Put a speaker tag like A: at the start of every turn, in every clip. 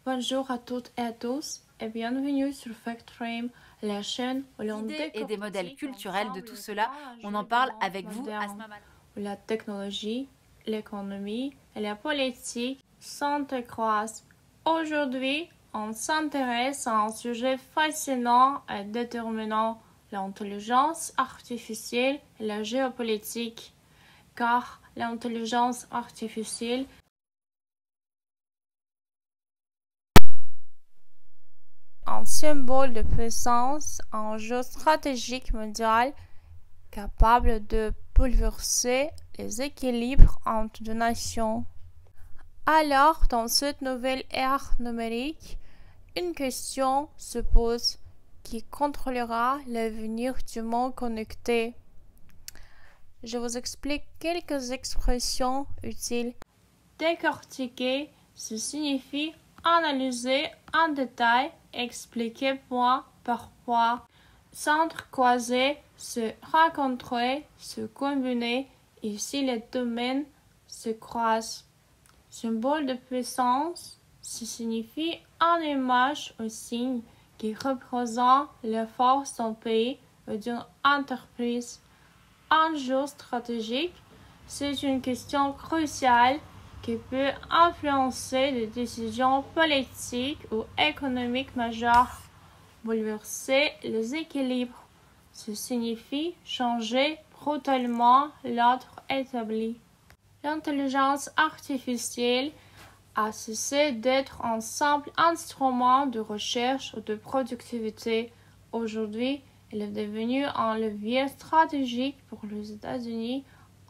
A: Bonjour à toutes et à tous et bienvenue sur FactFrame, la chaîne où l'on
B: Idées et des modèles
A: décortique
B: culturels de
A: ensemble
B: tout
A: les
B: cela,
A: grands
B: on
A: enjeux
B: en
A: du
B: parle
A: monde
B: avec vous,
A: moderne,
B: Asma Mal.
A: où la technologie, l'économie et la politique s'entrecroisent. Aujourd'hui, on s'intéresse à un sujet fascinant et déterminant, l'intelligence artificielle et la géopolitique, car l'intelligence artificielle un symbole de puissance, un jeu stratégique mondial capable de bouleverser les équilibres entre deux nations. Alors, dans cette nouvelle ère numérique, une question se pose: qui contrôlera l'avenir du monde connecté? Je vous explique quelques expressions utiles. Décortiquer, ce signifie analyser en détail, expliquer point par point. S'entrecroiser, se rencontrer, se combiner, ici les domaines se croisent. Symbole de puissance, ce signifie une image ou signe qui représente la force d'un pays ou d'une entreprise. Enjeu stratégique, c'est une question cruciale qui peut influencer les décisions politiques ou économiques majeures. Bouleverser les équilibres, ce signifie changer brutalement l'ordre établi. L'intelligence artificielle a cessé d'être un simple instrument de recherche ou de productivité. Aujourd'hui, elle est devenue un levier stratégique pour les États-Unis,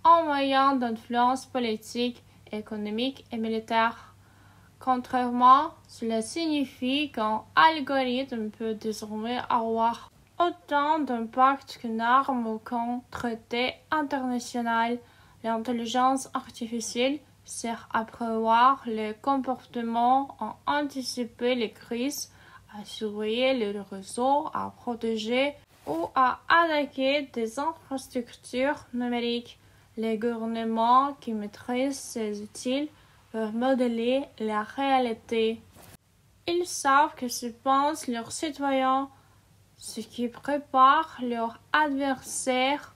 A: un moyen d'influence politique, économique et militaire. Contrairement, cela signifie qu'un algorithme peut désormais avoir autant d'impact qu'une arme ou qu'un traité international. L'intelligence artificielle sert à prévoir les comportements, à anticiper les crises, à surveiller les réseaux, à protéger ou à attaquer des infrastructures numériques. Les gouvernements qui maîtrisent ces outils peuvent modeler la réalité. Ils savent que se pensent leurs citoyens, ce qui prépare leurs adversaires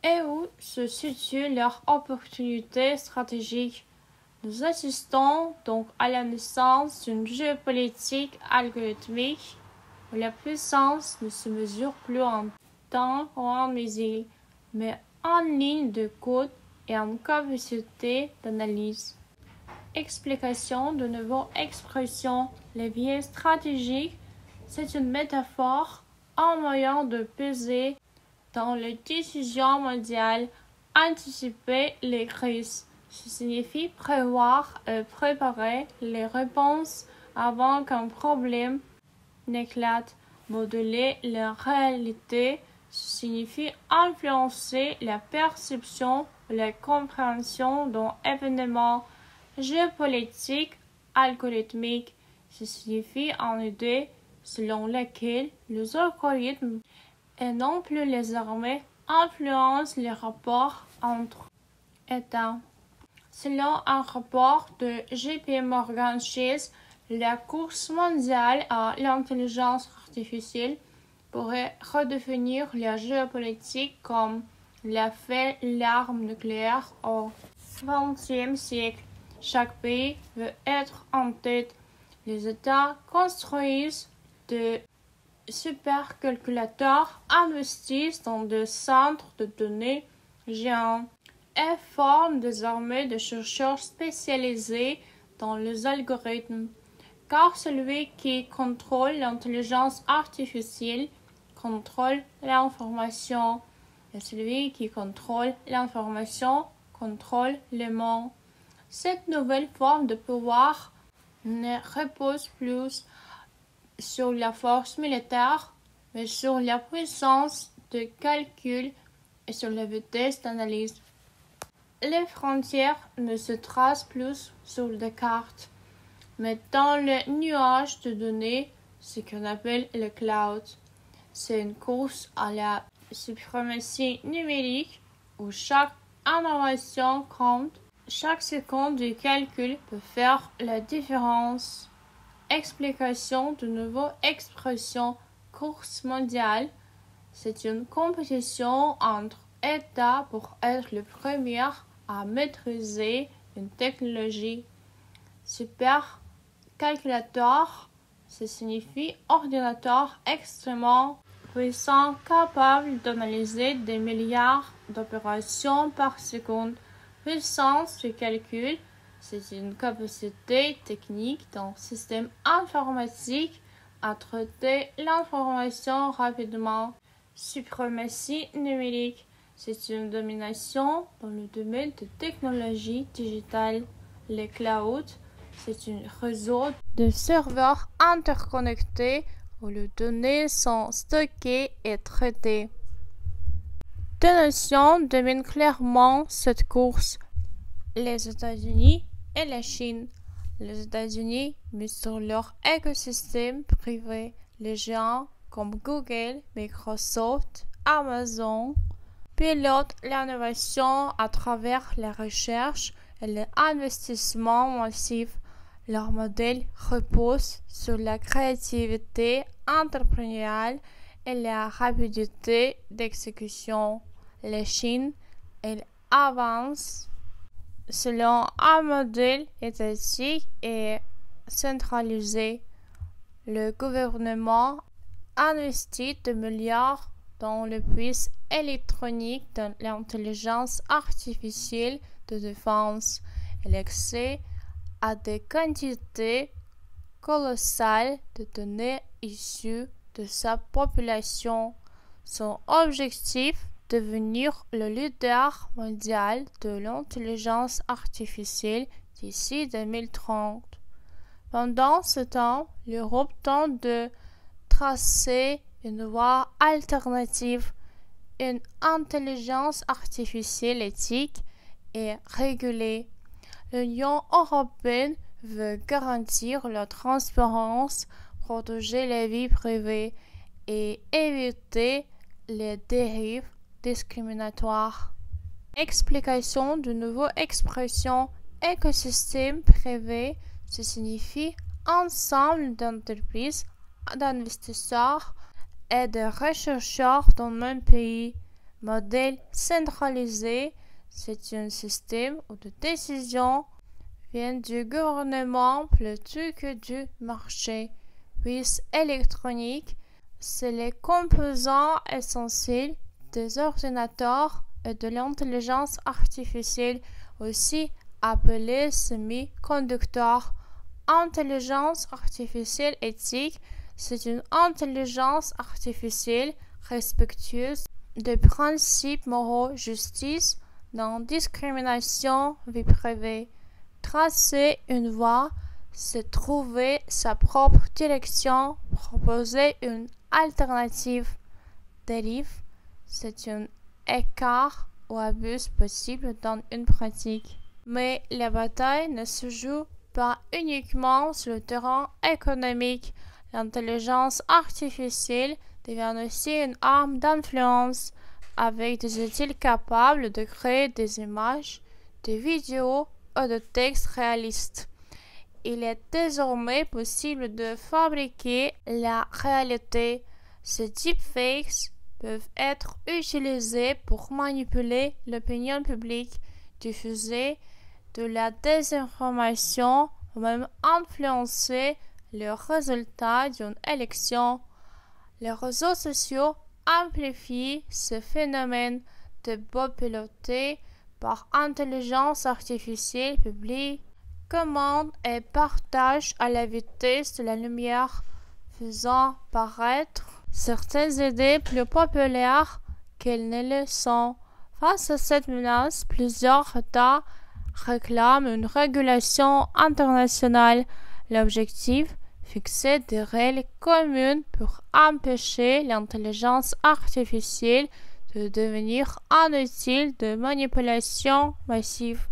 A: et où se situent leurs opportunités stratégiques. Nous assistons donc à la naissance d'une géopolitique algorithmique où la puissance ne se mesure plus en temps ou en missile, mais en ligne de code et en capacité d'analyse. Explication de nouveau expression. Levier stratégique, c'est une métaphore, un moyen de peser dans les décisions mondiales, anticiper les crises. Ce signifie prévoir et préparer les réponses avant qu'un problème n'éclate. Modeler la réalité, ce signifie influencer la perception ou la compréhension d'un événement. Géopolitique, algorithmique, ce signifie en idée selon laquelle les algorithmes et non plus les armées influencent les rapports entre États. Selon un rapport de JP Morgan Chase, la course mondiale à l'intelligence artificielle pourrait redéfinir la géopolitique comme l'a fait l'arme nucléaire au XXe siècle. Chaque pays veut être en tête. Les États construisent de supercalculateurs, investissent dans des centres de données géants et forment des armées de chercheurs spécialisés dans les algorithmes. Car celui qui contrôle l'intelligence artificielle contrôle l'information, et celui qui contrôle l'information contrôle le monde. Cette nouvelle forme de pouvoir ne repose plus sur la force militaire, mais sur la puissance de calcul et sur la vitesse d'analyse. Les frontières ne se tracent plus sur des cartes, mais dans le nuage de données, ce qu'on appelle le cloud. C'est une course à la suprématie numérique où chaque innovation compte. Chaque seconde du calcul peut faire la différence. Explication de nouvelles expressions. Course mondiale. C'est une compétition entre États pour être le premier à maîtriser une technologie. Supercalculateur, ça signifie ordinateur extrêmement puissant capable d'analyser des milliards d'opérations par seconde. Puissance de calcul, c'est une capacité technique d'un système informatique à traiter l'information rapidement. Suprématie numérique, c'est une domination dans le domaine de technologie digitale. Les clouds, c'est un réseau de serveurs interconnectés où les données sont stockées et traitées. Deux nations dominent clairement cette course, les États-Unis et la Chine. Les États-Unis misent sur leur écosystème privé. Les géants comme Google, Microsoft, Amazon pilotent l'innovation à travers la recherche et l'investissement massif. Leur modèle repose sur la créativité entrepreneuriale et la rapidité d'exécution. La Chine, elle avance selon un modèle étatique et centralisé. Le gouvernement investit des milliards dans le puits électronique de l'intelligence artificielle de défense et l'accès à des quantités colossales de données issues de sa population. Son objectif, devenir le leader mondial de l'intelligence artificielle d'ici 2030. Pendant ce temps, l'Europe tente de tracer une voie alternative, une intelligence artificielle éthique et régulée. L'Union européenne veut garantir la transparence, protéger la vie privée et éviter les dérives discriminatoires. Explication de nouvelles expressions. Écosystème privé, ça signifie ensemble d'entreprises, d'investisseurs et de chercheurs dans le même pays. Modèle centralisé, c'est un système où les décisions viennent du gouvernement plutôt que du marché. Puces électroniques, c'est les composants essentiels des ordinateurs et de l'intelligence artificielle, aussi appelés semi-conducteurs. Intelligence artificielle éthique, c'est une intelligence artificielle respectueuse des principes moraux, justice, non-discrimination, vie privée. Tracer une voie, c'est trouver sa propre direction, proposer une alternative. Dérive, c'est un écart ou abus possible dans une pratique. Mais la bataille ne se joue pas uniquement sur le terrain économique. L'intelligence artificielle devient aussi une arme d'influence, avec des outils capables de créer des images, des vidéos ou des textes réalistes. Il est désormais possible de fabriquer la réalité. Ces deepfakes peuvent être utilisés pour manipuler l'opinion publique, diffuser de la désinformation ou même influencer le résultat d'une élection. Les réseaux sociaux amplifient ce phénomène de bots pilotés par intelligence artificielle, publient, commandent et partagent à la vitesse de la lumière, faisant paraître certaines idées plus populaires qu'elles ne le sont. Face à cette menace, plusieurs États réclament une régulation internationale. L'objectif, fixer des règles communes pour empêcher l'intelligence artificielle de devenir un outil de manipulation massive.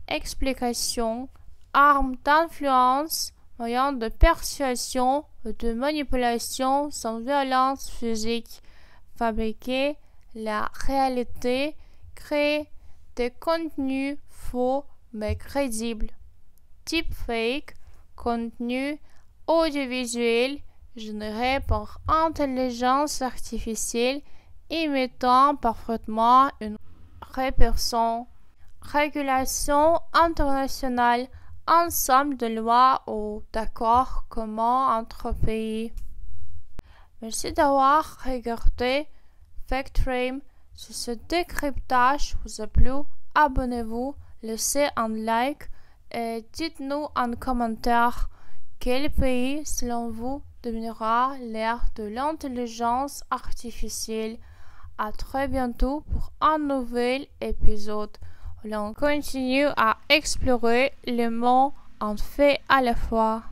A: Explication, armes d'influence, moyens de persuasion ou de manipulation sans violence physique, fabriquer la réalité, créer des contenus faux mais crédibles. Deepfake, contenu audiovisuels générés par intelligence artificielle imitant parfaitement une personne. Régulation internationale, ensemble de lois ou d'accords communs entre pays. Merci d'avoir regardé FactFrame. Si ce décryptage vous a plu, abonnez-vous, laissez un like et dites-nous en commentaire quel pays, selon vous, deviendra l'ère de l'intelligence artificielle. À très bientôt pour un nouvel épisode où l'on continue à explorer le monde en fait à la fois.